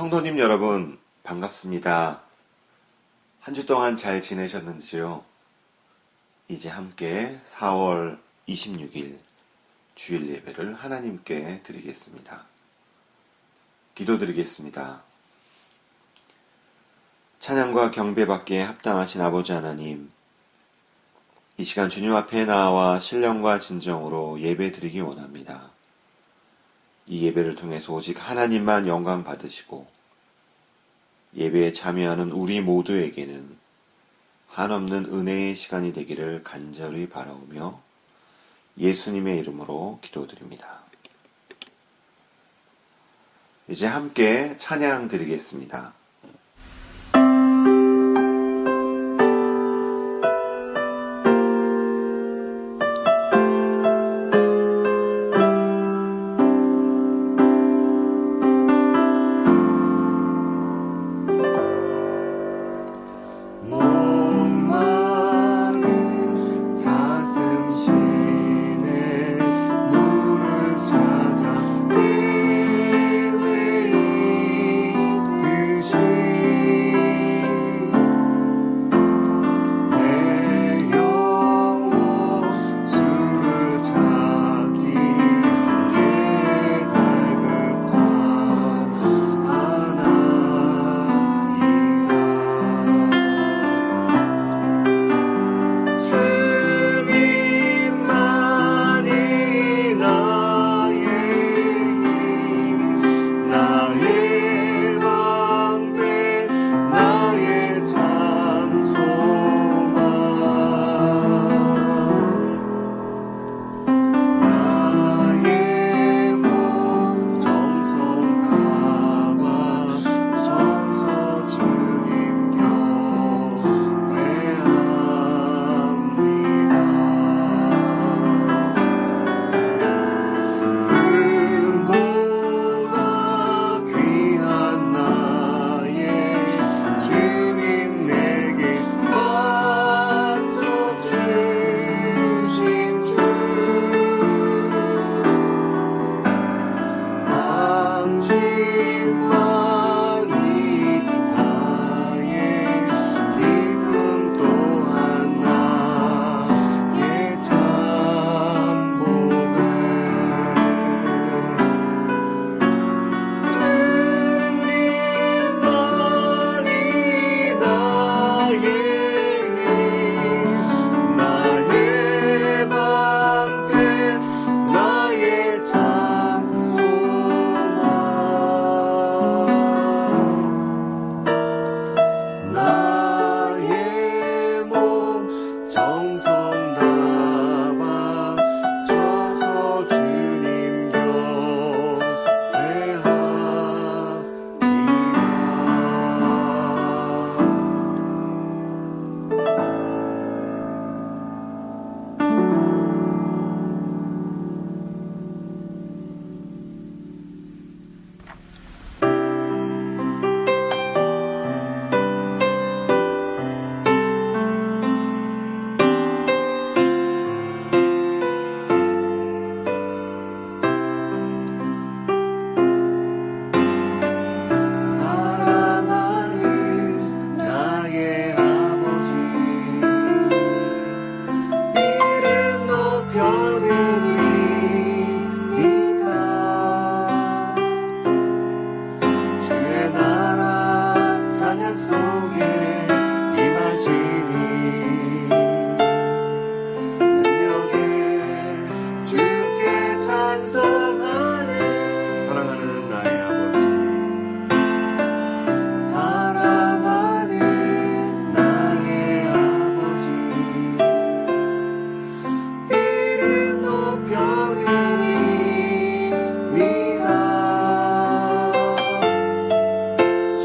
성도님 여러분, 반갑습니다. 한 주 동안 잘 지내셨는지요? 이제 함께 4월 26일 주일 예배를 하나님께 드리겠습니다. 기도드리겠습니다. 찬양과 경배받기에 합당하신 아버지 하나님, 이 시간 주님 앞에 나와 신령과 진정으로 예배 드리기 원합니다. 이 예배를 통해서 오직 하나님만 영광 받으시고 예배에 참여하는 우리 모두에게는 한없는 은혜의 시간이 되기를 간절히 바라오며 예수님의 이름으로 기도드립니다. 이제 함께 찬양 드리겠습니다.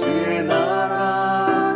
주의 나라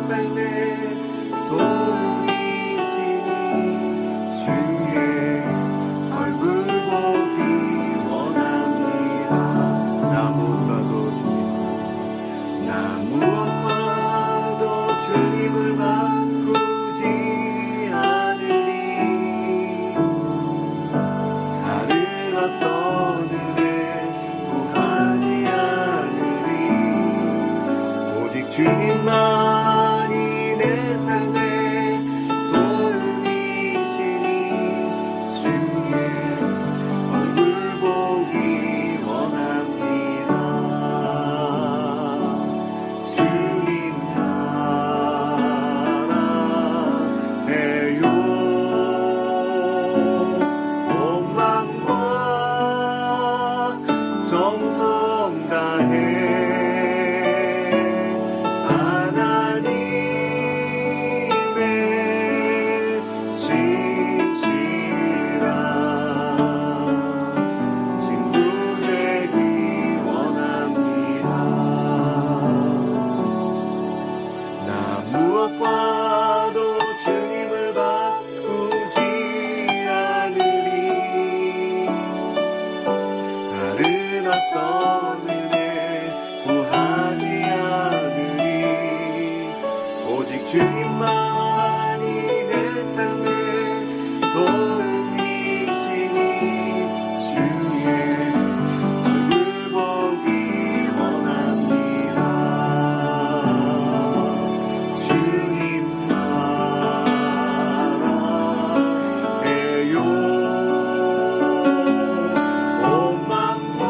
삶에 도움이시니 주의 얼굴 보기 원합니다. 나 무엇과도 주님을 바꾸지 않으리. 다른 어떤 은혜 구하지 않으리. 오직 주님만이 내 삶에 도움이시니 주의 얼굴 보기 원합니다. 주님 사랑해요. 온 마음과 정성 다해 하나님의 진실한 친구 되기 원합니다. 나 무엇과도 주님을 바꾸지 않으리. 다른 어떤 은혜 구하지 않으리. 오직 주님만이 내 삶에 도움이시니 주의 얼굴 보기 원합니다. 주님 사랑해요. 온 마음과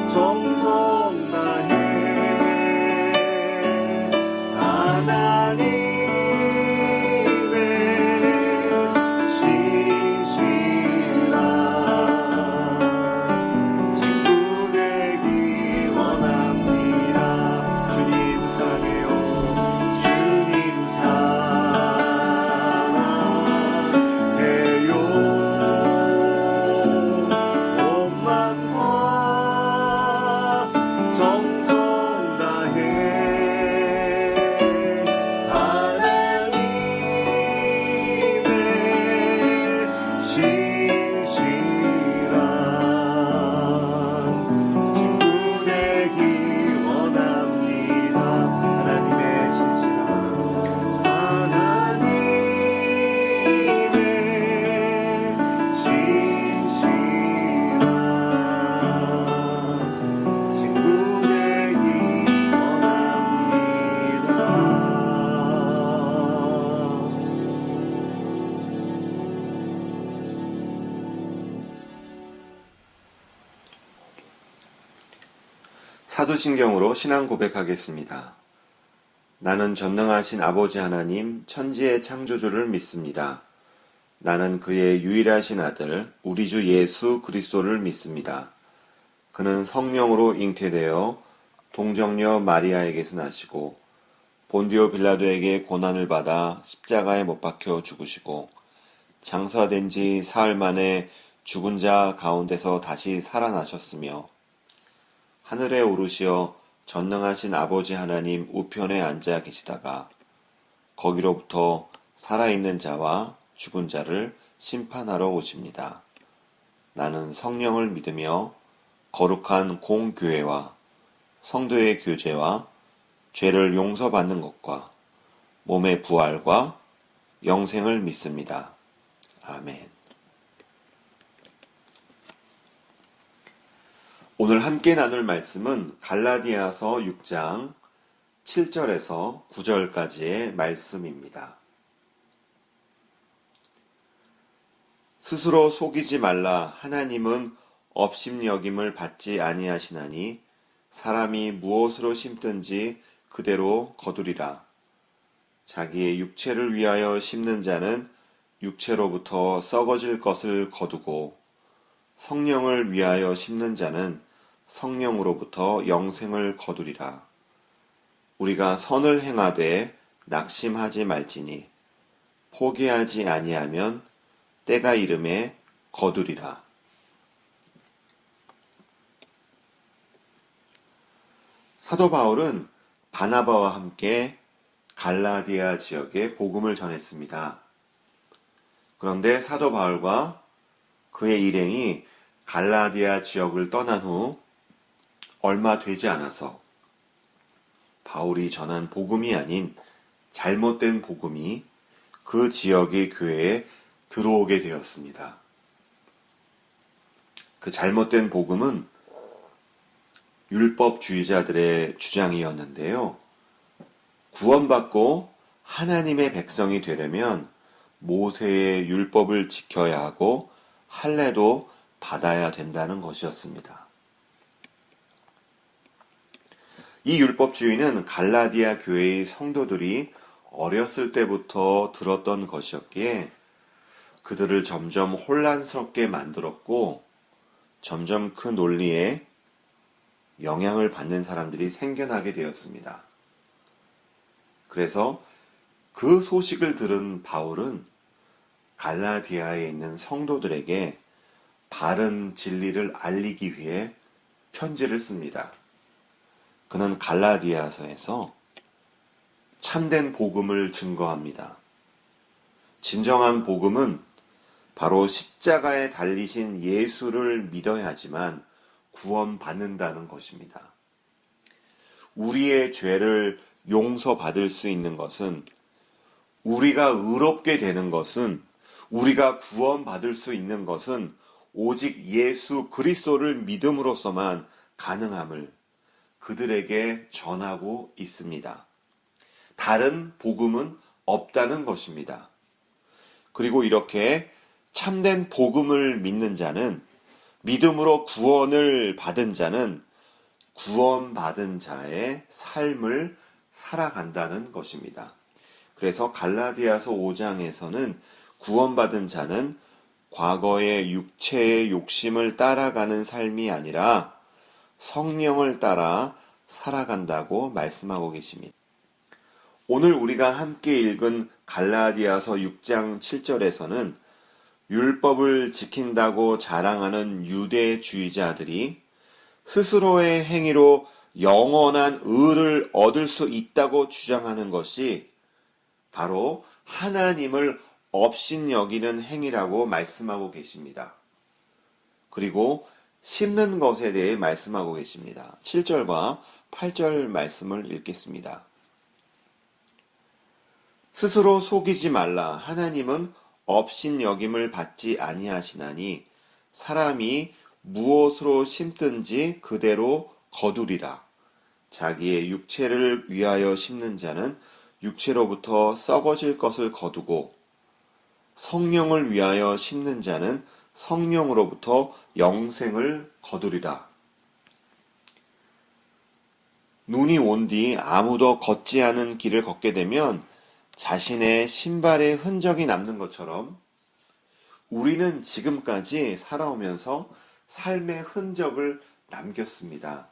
정성 다해 하나님의 진실한 친구 되기 원합니다. 주님 사랑해요. 주님 사랑해요. 온 마음과 정성 다해 하나님의 진실한 친구 되기 원합니다. 하나님의 진실한 친구 되기 원합니다. 사도신경으로 신앙 고백하겠습니다. 나는 전능하신 아버지 하나님 천지의 창조주를 믿습니다. 나는 그의 유일하신 아들 우리 주 예수 그리스도를 믿습니다. 그는 성령으로 잉태되어 동정녀 마리아에게서 나시고 본디오 빌라도에게 고난을 받아 십자가에 못 박혀 죽으시고 장사된 지 사흘 만에 죽은 자 가운데서 다시 살아나셨으며 하늘에 오르시어 전능하신 아버지 하나님 우편에 앉아 계시다가 거기로부터 살아있는 자와 죽은 자를 심판하러 오십니다. 나는 성령을 믿으며 거룩한 공교회와 성도의 교제와 죄를 용서받는 것과 몸의 부활과 영생을 믿습니다. 아멘. 오늘 함께 나눌 말씀은 갈라디아서 6장 7절에서 9절까지의 말씀입니다. 스스로 속이지 말라. 하나님은 업심여김을 받지 아니하시나니 사람이 무엇으로 심든지 그대로 거두리라. 자기의 육체를 위하여 심는 자는 육체로부터 썩어질 것을 거두고 성령을 위하여 심는 자는 성령으로부터 영생을 거두리라. 우리가 선을 행하되 낙심하지 말지니 포기하지 아니하면 때가 이름에 거두리라. 사도 바울은 바나바와 함께 갈라디아 지역에 복음을 전했습니다. 그런데 사도 바울과 그의 일행이 갈라디아 지역을 떠난 후 얼마 되지 않아서 바울이 전한 복음이 아닌 잘못된 복음이 그 지역의 교회에 들어오게 되었습니다. 그 잘못된 복음은 율법주의자들의 주장이었는데요. 구원받고 하나님의 백성이 되려면 모세의 율법을 지켜야 하고 할례도 받아야 된다는 것이었습니다. 이 율법주의는 갈라디아 교회의 성도들이 어렸을 때부터 들었던 것이었기에 그들을 점점 혼란스럽게 만들었고 점점 그 논리에 영향을 받는 사람들이 생겨나게 되었습니다. 그래서 그 소식을 들은 바울은 갈라디아에 있는 성도들에게 바른 진리를 알리기 위해 편지를 씁니다. 그는 갈라디아서에서 참된 복음을 증거합니다. 진정한 복음은 바로 십자가에 달리신 예수를 믿어야 하지만 구원받는다는 것입니다. 우리의 죄를 용서받을 수 있는 것은, 우리가 의롭게 되는 것은, 우리가 구원받을 수 있는 것은 오직 예수 그리스도를 믿음으로서만 가능함을 그들에게 전하고 있습니다. 다른 복음은 없다는 것입니다. 그리고 이렇게 참된 복음을 믿는 자는, 믿음으로 구원을 받은 자는 구원받은 자의 삶을 살아간다는 것입니다. 그래서 갈라디아서 5장에서는 구원받은 자는 과거의 육체의 욕심을 따라가는 삶이 아니라 성령을 따라 살아간다고 말씀하고 계십니다. 오늘 우리가 함께 읽은 갈라디아서 6장 7절에서는 율법을 지킨다고 자랑하는 유대주의자들이 스스로의 행위로 영원한 의를 얻을 수 있다고 주장하는 것이 바로 하나님을 업신여기는 행위라고 말씀하고 계십니다. 그리고 심는 것에 대해 말씀하고 계십니다. 7절과 8절 말씀을 읽겠습니다. 스스로 속이지 말라. 하나님은 업신여김을 받지 아니하시나니 사람이 무엇으로 심든지 그대로 거두리라. 자기의 육체를 위하여 심는 자는 육체로부터 썩어질 것을 거두고 성령을 위하여 심는 자는 성령으로부터 영생을 거두리라. 눈이 온 뒤 아무도 걷지 않은 길을 걷게 되면 자신의 신발의 흔적이 남는 것처럼 우리는 지금까지 살아오면서 삶의 흔적을 남겼습니다.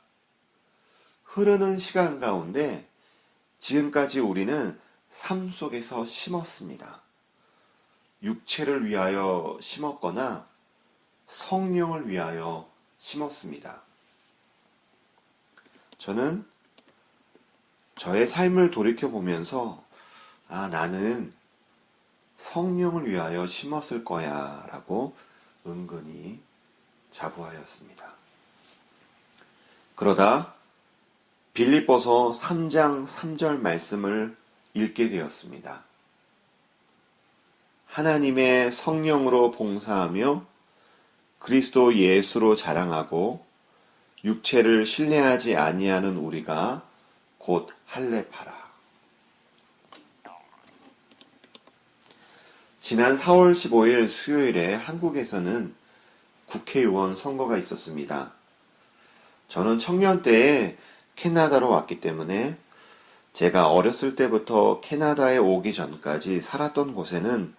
흐르는 시간 가운데 지금까지 우리는 삶 속에서 심었습니다. 육체를 위하여 심었거나 성령을 위하여 심었습니다. 저는 저의 삶을 돌이켜보면서 나는 성령을 위하여 심었을 거야 라고 은근히 자부하였습니다. 그러다 빌립보서 3장 3절 말씀을 읽게 되었습니다. 하나님의 성령으로 봉사하며 그리스도 예수로 자랑하고 육체를 신뢰하지 아니하는 우리가 곧 할례파라. 지난 4월 15일 수요일에 한국에서는 국회의원 선거가 있었습니다. 저는 청년 때에 캐나다로 왔기 때문에 제가 어렸을 때부터 캐나다에 오기 전까지 살았던 곳에는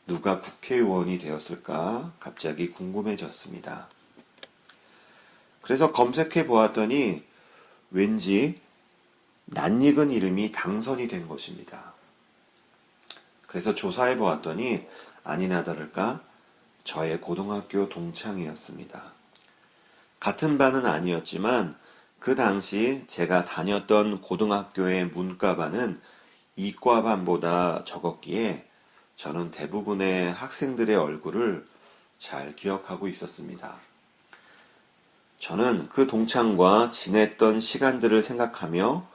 누가 국회의원이 되었을까 갑자기 궁금해졌습니다. 그래서 검색해 보았더니 왠지 낯익은 이름이 당선이 된 것입니다. 그래서 조사해 보았더니 아니나 다를까 저의 고등학교 동창이었습니다. 같은 반은 아니었지만 그 당시 제가 다녔던 고등학교의 문과반은 이과반보다 적었기에 저는 대부분의 학생들의 얼굴을 잘 기억하고 있었습니다. 저는 그 동창과 지냈던 시간들을 생각하며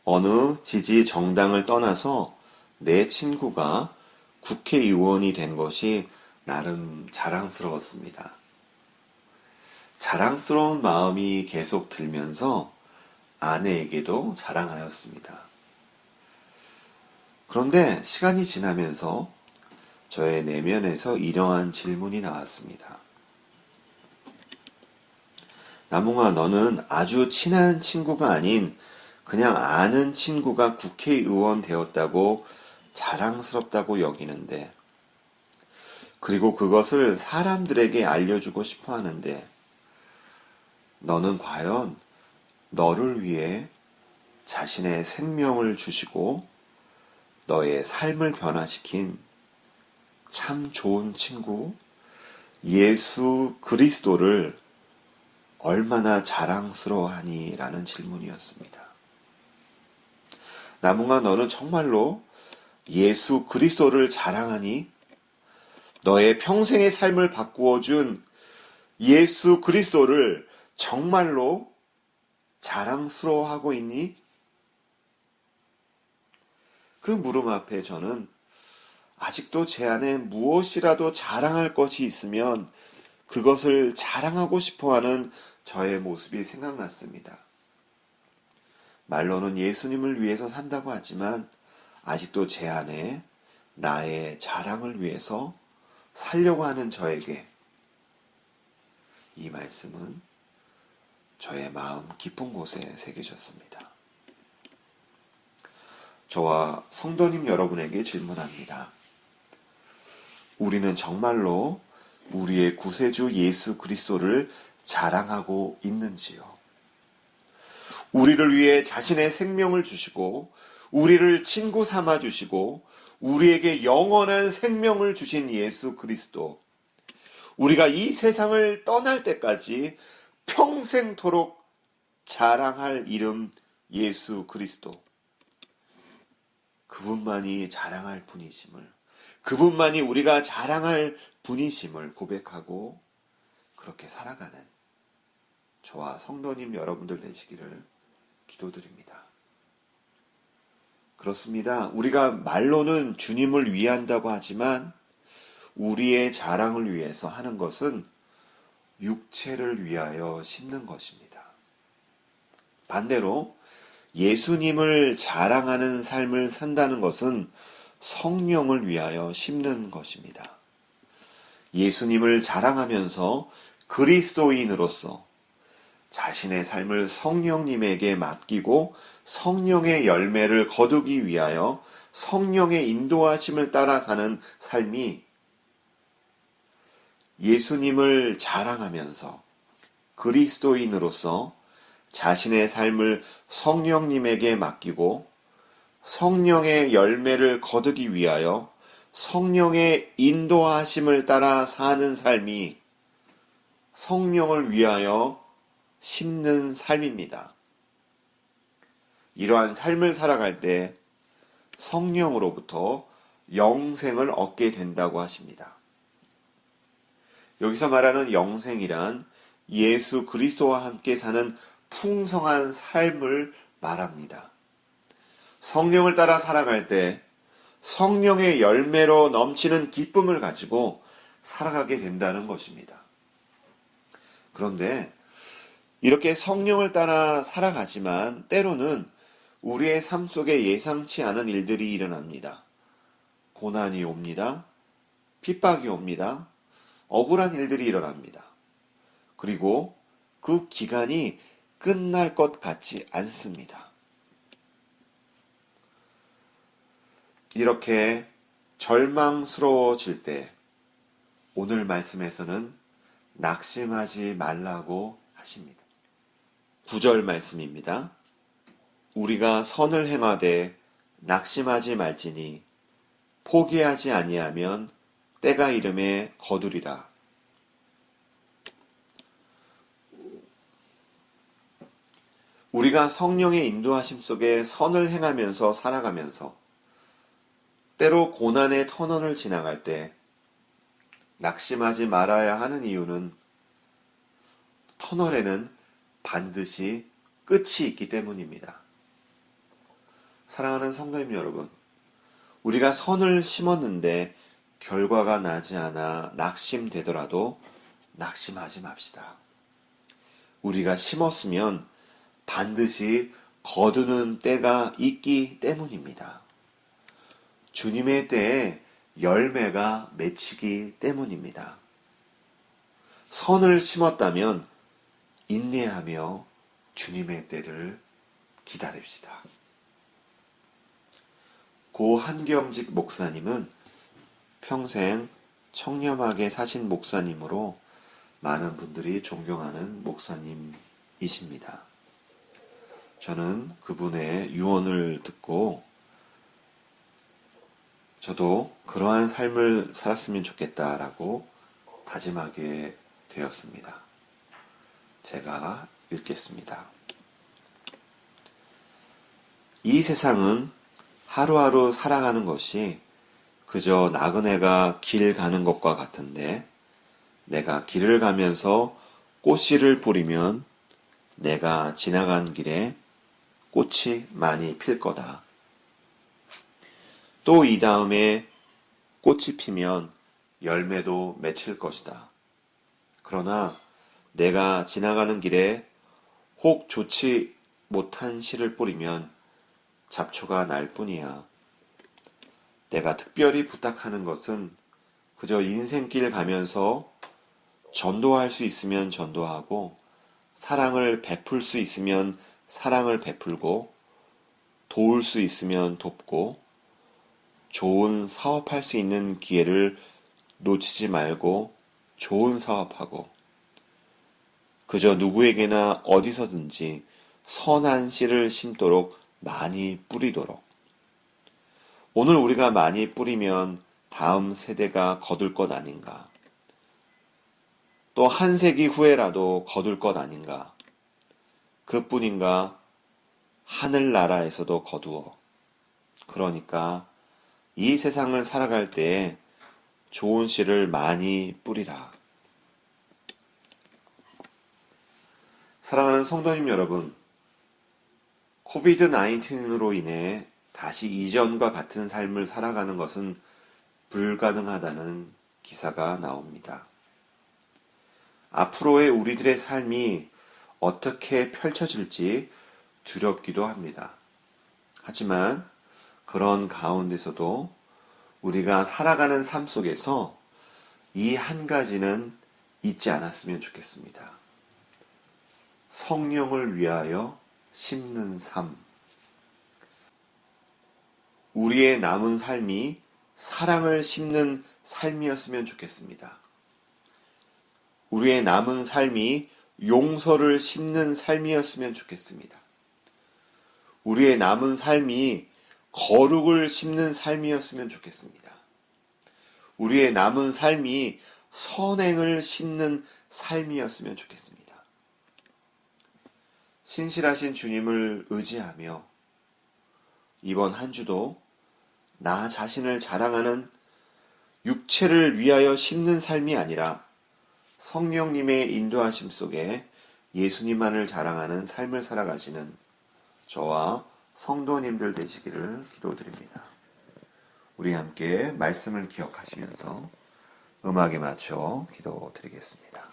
어느 지지 정당을 떠나서 내 친구가 국회의원이 된 것이 나름 자랑스러웠습니다. 자랑스러운 마음이 계속 들면서 아내에게도 자랑하였습니다. 그런데 시간이 지나면서 저의 내면에서 이러한 질문이 나왔습니다. 나몽아, 너는 아주 친한 친구가 아닌 그냥 아는 친구가 국회의원 되었다고 자랑스럽다고 여기는데, 그리고 그것을 사람들에게 알려주고 싶어 하는데, 너는 과연 너를 위해 자신의 생명을 주시고 너의 삶을 변화시킨 참 좋은 친구 예수 그리스도를 얼마나 자랑스러워하니? 라는 질문이었습니다. 나무가 너는 정말로 예수 그리스도를 자랑하니? 너의 평생의 삶을 바꾸어준 예수 그리스도를 정말로 자랑스러워하고 있니? 그 물음 앞에 저는 아직도 제 안에 무엇이라도 자랑할 것이 있으면 그것을 자랑하고 싶어하는 저의 모습이 생각났습니다. 말로는 예수님을 위해서 산다고 하지만 아직도 제 안에 나의 자랑을 위해서 살려고 하는 저에게 이 말씀은 저의 마음 깊은 곳에 새겨졌습니다. 저와 성도님 여러분에게 질문합니다. 우리는 정말로 우리의 구세주 예수 그리스도를 자랑하고 있는지요? 우리를 위해 자신의 생명을 주시고 우리를 친구 삼아 주시고 우리에게 영원한 생명을 주신 예수 그리스도, 우리가 이 세상을 떠날 때까지 평생토록 자랑할 이름 예수 그리스도, 그분만이 자랑할 분이심을, 그분만이 우리가 자랑할 분이심을 고백하고 그렇게 살아가는 저와 성도님 여러분들 되시기를 기도드립니다. 그렇습니다. 우리가 말로는 주님을 위한다고 하지만 우리의 자랑을 위해서 하는 것은 육체를 위하여 심는 것입니다. 반대로 예수님을 자랑하는 삶을 산다는 것은 성령을 위하여 심는 것입니다. 예수님을 자랑하면서 그리스도인으로서 자신의 삶을 성령님에게 맡기고 성령의 열매를 거두기 위하여 성령의 인도하심을 따라 사는 삶이 예수님을 자랑하면서 그리스도인으로서 자신의 삶을 성령님에게 맡기고 성령의 열매를 거두기 위하여 성령의 인도하심을 따라 사는 삶이 성령을 위하여 심는 삶입니다. 이러한 삶을 살아갈 때 성령으로부터 영생을 얻게 된다고 하십니다. 여기서 말하는 영생이란 예수 그리스도와 함께 사는 풍성한 삶을 말합니다. 성령을 따라 살아갈 때 성령의 열매로 넘치는 기쁨을 가지고 살아가게 된다는 것입니다. 그런데 이렇게 성령을 따라 살아가지만 때로는 우리의 삶 속에 예상치 않은 일들이 일어납니다. 고난이 옵니다. 핍박이 옵니다. 억울한 일들이 일어납니다. 그리고 그 기간이 끝날 것 같지 않습니다. 이렇게 절망스러워질 때 오늘 말씀에서는 낙심하지 말라고 하십니다. 9절 말씀입니다. 우리가 선을 행하되 낙심하지 말지니 포기하지 아니하면 때가 이름에 거두리라. 우리가 성령의 인도하심 속에 선을 행하면서 살아가면서 때로 고난의 터널을 지나갈 때 낙심하지 말아야 하는 이유는 터널에는 반드시 끝이 있기 때문입니다. 사랑하는 성도님 여러분, 우리가 선을 심었는데 결과가 나지 않아 낙심되더라도 낙심하지 맙시다. 우리가 심었으면 반드시 거두는 때가 있기 때문입니다. 주님의 때에 열매가 맺히기 때문입니다. 선을 심었다면 인내하며 주님의 때를 기다립시다. 고 한경직 목사님은 평생 청렴하게 사신 목사님으로 많은 분들이 존경하는 목사님이십니다. 저는 그분의 유언을 듣고 저도 그러한 삶을 살았으면 좋겠다라고 다짐하게 되었습니다. 제가 읽겠습니다. 이 세상은 하루하루 살아가는 것이 그저 나그네가 길 가는 것과 같은데 내가 길을 가면서 꽃씨를 뿌리면 내가 지나간 길에 꽃이 많이 필 거다. 또 이 다음에 꽃이 피면 열매도 맺힐 것이다. 그러나 내가 지나가는 길에 혹 좋지 못한 씨를 뿌리면 잡초가 날 뿐이야. 내가 특별히 부탁하는 것은 그저 인생길 가면서 전도할 수 있으면 전도하고 사랑을 베풀 수 있으면 사랑을 베풀고 도울 수 있으면 돕고 좋은 사업할 수 있는 기회를 놓치지 말고 좋은 사업하고 그저 누구에게나 어디서든지 선한 씨를 심도록 많이 뿌리도록. 오늘 우리가 많이 뿌리면 다음 세대가 거둘 것 아닌가. 또 한 세기 후에라도 거둘 것 아닌가. 그뿐인가 하늘나라에서도 거두어. 그러니까 이 세상을 살아갈 때에 좋은 씨를 많이 뿌리라. 사랑하는 성도님 여러분, 코비드-19으로 인해 다시 이전과 같은 삶을 살아가는 것은 불가능하다는 기사가 나옵니다. 앞으로의 우리들의 삶이 어떻게 펼쳐질지 두렵기도 합니다. 하지만 그런 가운데서도 우리가 살아가는 삶 속에서 이 한 가지는 잊지 않았으면 좋겠습니다. 성령을 위하여 심는 삶. 우리의 남은 삶이 사랑을 심는 삶이었으면 좋겠습니다. 우리의 남은 삶이 용서를 심는 삶이었으면 좋겠습니다. 우리의 남은 삶이 거룩을 심는 삶이었으면 좋겠습니다. 우리의 남은 삶이 선행을 심는 삶이었으면 좋겠습니다. 신실하신 주님을 의지하며 이번 한 주도 나 자신을 자랑하는 육체를 위하여 심는 삶이 아니라 성령님의 인도하심 속에 예수님만을 자랑하는 삶을 살아가시는 저와 성도님들 되시기를 기도드립니다. 우리 함께 말씀을 기억하시면서 음악에 맞춰 기도드리겠습니다.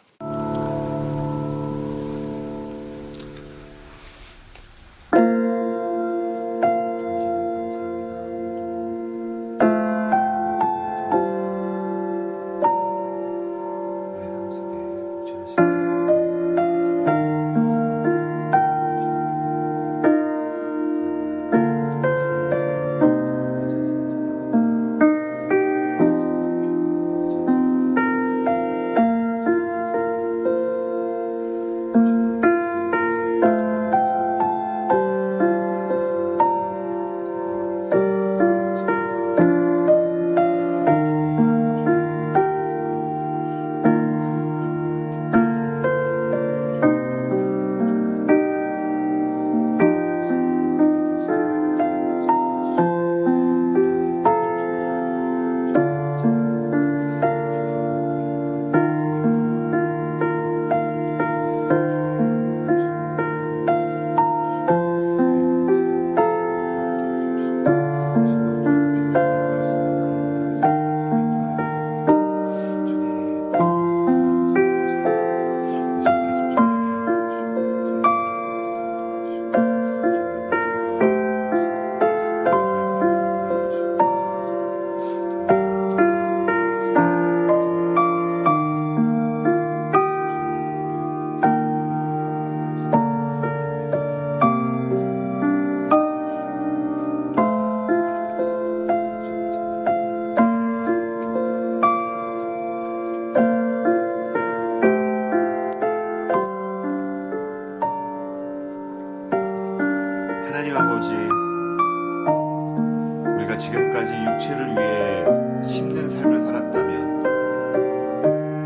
우리가 지금까지 육체를 위해 심는 삶을 살았다면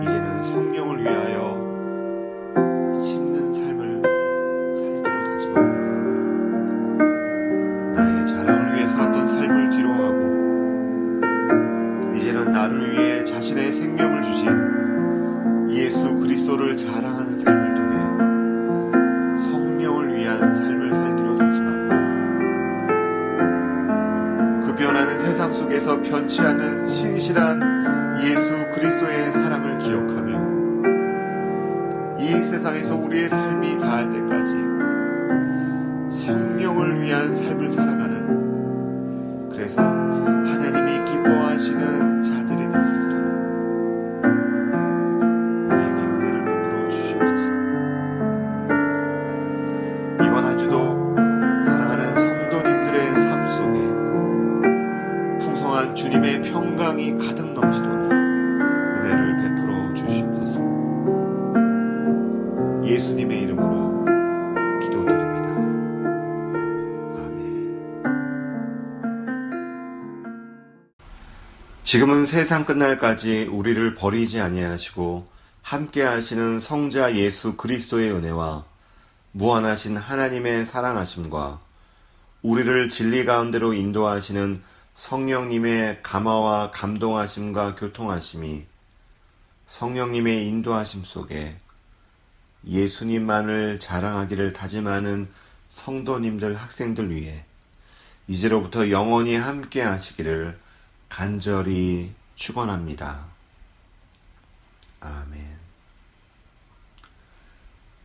이제는 성령을 위하여 심는 삶을 살기로 다짐합니다. 나의 자랑을 위해 살았던 삶을 뒤로하고 이제는 나를 위해 자신의 생명을 주신 예수 그리스도를 자랑하는 삶을 통해 성령을 위한 삶을 살기로 다짐합니다. 그 변하는 세상 속에서 변치 않는 신실한 예수 그리스도의 사랑을 기억하며 이 세상에서 우리의 삶이 다할 때까지 성령을 위한 삶을 살아가는, 그래서 하나님이 기뻐하시는 자들이 될 수 있도록 우리에게 은혜를 베풀어 주시옵소서. 이번 한 주도 사랑하는 성도님들의 삶 속에 풍성한 주님의 평강이 가득 넘치도록 은혜를 베풀어 주시옵소서. 예수님의 이름으로 기도드립니다. 아멘. 지금은 세상 끝날까지 우리를 버리지 아니하시고 함께 하시는 성자 예수 그리스도의 은혜와 무한하신 하나님의 사랑하심과 우리를 진리 가운데로 인도하시는 성령님의 감화와 감동하심과 교통하심이 성령님의 인도하심 속에 예수님만을 자랑하기를 다짐하는 성도님들, 학생들 위해 이제로부터 영원히 함께 하시기를 간절히 축원합니다. 아멘.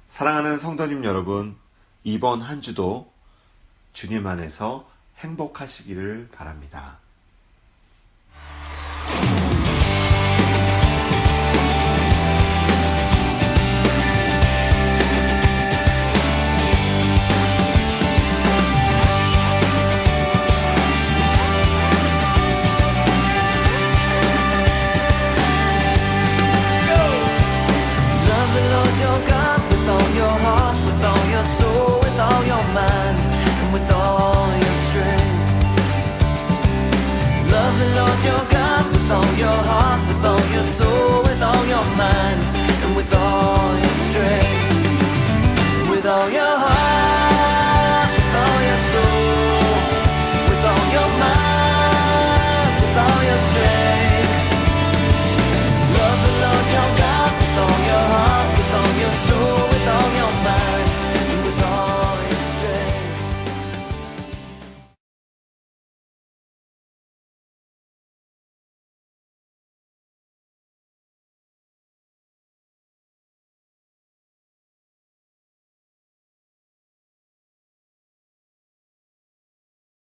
사랑하는 성도님 여러분, 이번 한 주도 주님 안에서 행복하시기를 바랍니다. Soul with all your mind and with all your strength. Love the Lord your God with all your heart, with all your soul, with all your mind.